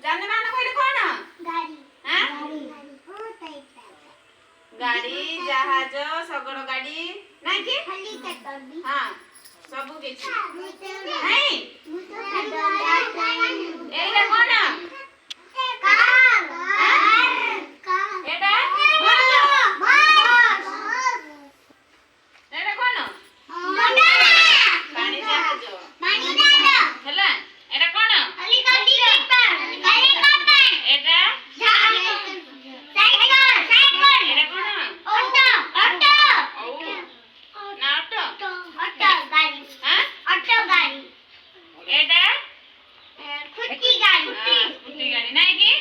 ଯାନବାହନ କହିଲେ କଣ? ଗାଡି ଗାଡି ଜାହାଜ ଶଗଡ଼ ଗାଡି ନାଇଁ କି? ହଁ ସବୁ କିଛି ନାଇଁ ଏଇଟା କଣ? ଏଇଟା ଏଇଟା କଣ? ପାଣି ଜାହାଜ ହେଲା। ଏଇଟା କଣ? ଏଇଟା ଏଇଟା କଣ? ନା ଅଟୋ ଏଇଟା ସ୍କୁଟି ଗାଡି ନାଇଁ କି?